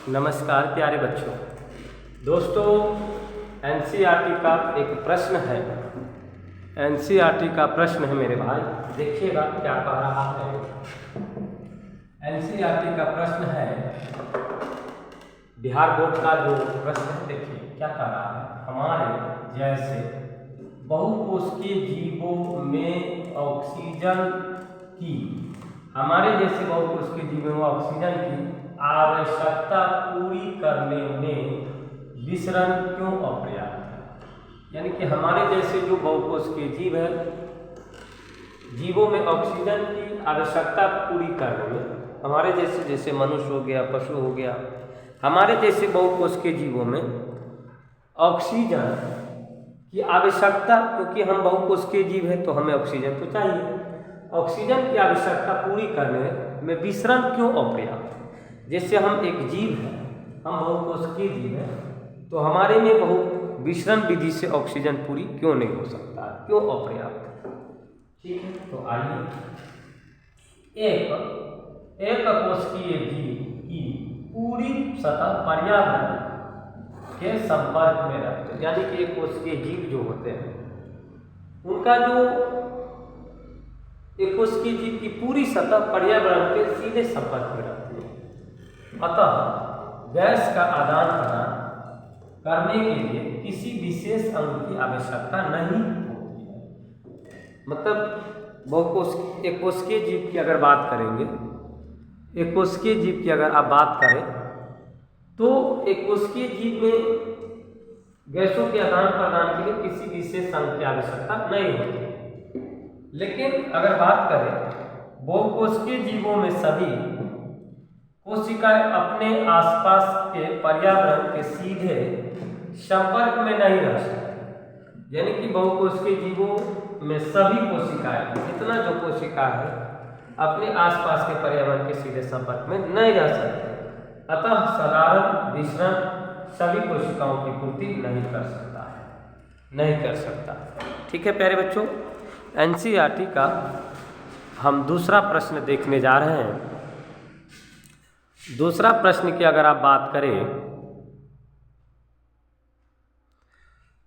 नमस्कार प्यारे बच्चों। दोस्तों, एनसीईआरटी का एक प्रश्न है। एनसीईआरटी का प्रश्न है मेरे भाई, देखिएगा क्या कह रहा है। एनसीईआरटी का प्रश्न है, बिहार बोर्ड का जो प्रश्न है, देखिए क्या कह रहा है। हमारे जैसे बहुकोशिकीय जीवों में ऑक्सीजन की हमारे जैसे बहुकोशिकीय जीवों में ऑक्सीजन की आवश्यकता पूरी करने में विसरण क्यों अपर्याप्त है। यानी कि हमारे जैसे जो बहुकोशिकीय जीव है, जीवों में ऑक्सीजन की आवश्यकता पूरी करने में, हमारे जैसे जैसे मनुष्य हो गया, पशु हो गया, हमारे जैसे बहुकोशिकीय जीवों में ऑक्सीजन की आवश्यकता, क्योंकि हम बहुकोशिकीय जीव हैं तो हमें ऑक्सीजन तो चाहिए। ऑक्सीजन की आवश्यकता पूरी करने में विसरण क्यों अपर्याप्त। जैसे हम एक जीव हैं, हम बहुकोशिकीय जीव हैं, तो हमारे में विसरण विधि से ऑक्सीजन पूरी क्यों नहीं हो सकता, क्यों अपर्याप्त। ठीक है, तो आइए एक कोशिकीय जीव की पूरी सतह पर्यावरण के संपर्क में रहते हैं। यानी कि एक कोशिकीय जीव जो होते हैं, उनका जो एक कोशिकीय जीव की पूरी सतह पर्यावरण के सीधे संपर्क में रहती है। अतः गैस का आदान प्रदान करने के लिए किसी विशेष अंग की आवश्यकता नहीं होती है। मतलब एक कोशिकीय जीव की अगर बात करेंगे, एक कोशिकीय जीव की अगर आप बात करें तो एक कोशिकीय जीव में गैसों के आदान प्रदान के लिए किसी विशेष अंग की आवश्यकता नहीं होती। लेकिन अगर बात करें बहुकोशिकीय जीवों में, सभी कोशिकाएं अपने आसपास के पर्यावरण के सीधे संपर्क में नहीं रह सकती। यानी कि बहुकोशिकीय जीवों में सभी कोशिकाएं, जितना जो कोशिका है, अपने आसपास के पर्यावरण के सीधे संपर्क में नहीं रह सकते। अतः साधारण विसरण सभी कोशिकाओं की पूर्ति नहीं कर सकता है, नहीं कर सकता। ठीक है प्यारे बच्चों, एनसीईआरटी का हम दूसरा प्रश्न देखने जा रहे हैं। दूसरा प्रश्न की अगर आप बात करें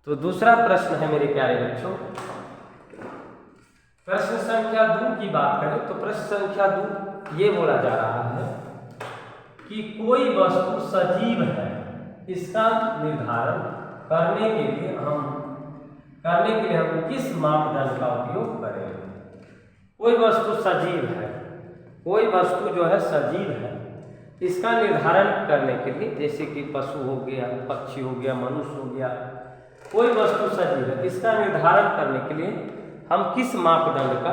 तो दूसरा प्रश्न है मेरे प्यारे बच्चों, प्रश्न संख्या 2 की बात करें तो प्रश्न संख्या 2 ये बोला जा रहा है कि कोई वस्तु सजीव है, इसका निर्धारण करने के लिए हम किस मापदंड का उपयोग करें। कोई वस्तु सजीव है, कोई वस्तु जो है सजीव है, इसका निर्धारण करने के लिए, जैसे कि पशु हो गया, पक्षी हो गया, मनुष्य हो गया, कोई वस्तु सजीव है, इसका निर्धारण करने के लिए हम किस मापदंड का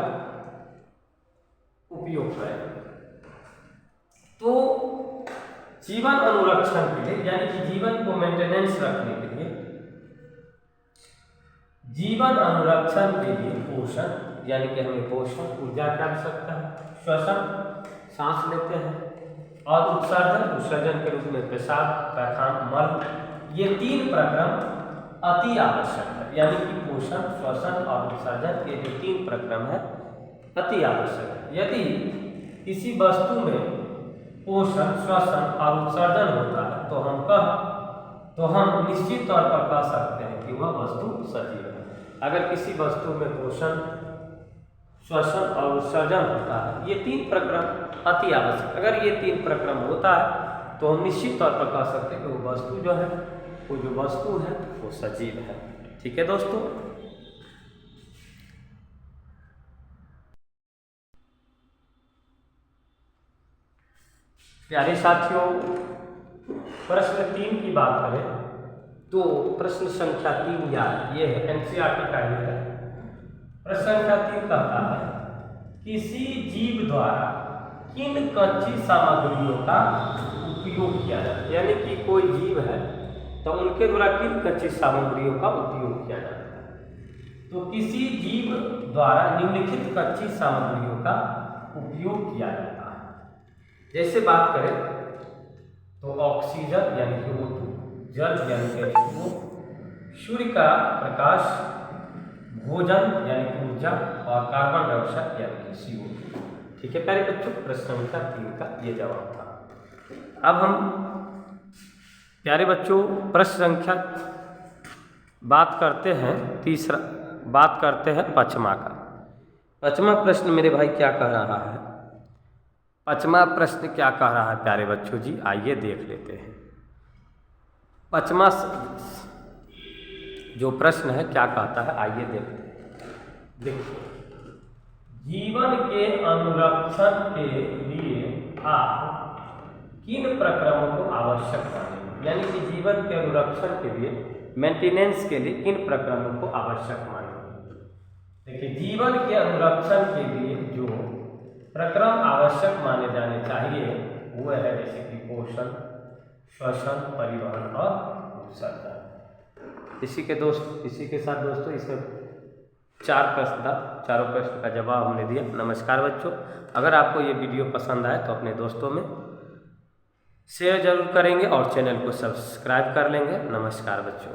उपयोग करें। तो जीवन अनुरक्षण के लिए, यानी कि जीवन को मेंटेनेंस रखने के लिए, जीवन अनुरक्षण के लिए पोषण, यानी कि हमें पोषण, ऊर्जा की आवश्यकता है, श्वसन, सांस लेते हैं, और उत्सर्जन के रूप में पेशाब, पैखाना, मल, ये 3 प्रक्रम अति आवश्यक है। यानी कि पोषण, श्वसन और उत्सर्जन के जो 3 प्रक्रम है, अति आवश्यक है। यदि किसी वस्तु में पोषण, श्वसन और उत्सर्जन होता है तो हम निश्चित तौर पर कह सकते हैं कि वह वस्तु सजीव है। अगर किसी वस्तु में पोषण, श्वसन और उत्सर्जन होता है, ये 3 प्रक्रम अति आवश्यक, अगर ये 3 प्रक्रम होता है तो हम निश्चित तौर पर कह सकते हैं कि वो वस्तु जो है, वो जो वस्तु है वो सजीव है। ठीक है दोस्तों, प्यारे साथियों, प्रश्न 3 की बात करें तो प्रश्न संख्या 3 याद ये है, एनसीईआरटी का ही है। प्रश्न संख्या 3 कहता है, किसी जीव द्वारा किन कच्ची सामग्रियों का उपयोग किया जाता है। यानी कि कोई जीव है तो उनके द्वारा किन कच्ची सामग्रियों का उपयोग किया जाता है। तो किसी जीव द्वारा निम्नलिखित कच्ची सामग्रियों का उपयोग किया जाता है। जैसे बात करें तो ऑक्सीजन यानी कि O2, जल यानी कि H2O, सूर्य का प्रकाश, भोजन यानी कि ऊर्जा, और कार्बन डाइऑक्साइड यानी कि CO2। ठीक है प्यारे बच्चों, प्रश्न संख्या 3 का ये जवाब था। अब हम प्यारे बच्चों, प्रश्न संख्या बात करते हैं पचमा का। पचमा प्रश्न मेरे भाई क्या कह रहा है? पचमा प्रश्न क्या कह रहा है प्यारे बच्चों जी, आइए देख लेते हैं। पचमा जो प्रश्न है क्या कहता है, आइए देखते हैं। देखिए, जीवन के अनुरक्षण के लिए आप किन प्रक्रमों को आवश्यक मानेंगे? यानी कि जीवन के अनुरक्षण के लिए, मेंटेनेंस के लिए किन प्रक्रमों को आवश्यक मानेंगे? देखिए, जीवन के अनुरक्षण के लिए जो प्रक्रम आवश्यक माने जाने चाहिए वो है जैसे कि पोषण, श्वसन, परिवहन और उत्सर्जन। इसी के साथ दोस्तों इसमें 4 प्रश्न था, चारों प्रश्न का जवाब हमने दिया। नमस्कार बच्चों, अगर आपको ये वीडियो पसंद आए तो अपने दोस्तों में शेयर जरूर करेंगे और चैनल को सब्सक्राइब कर लेंगे। नमस्कार बच्चों।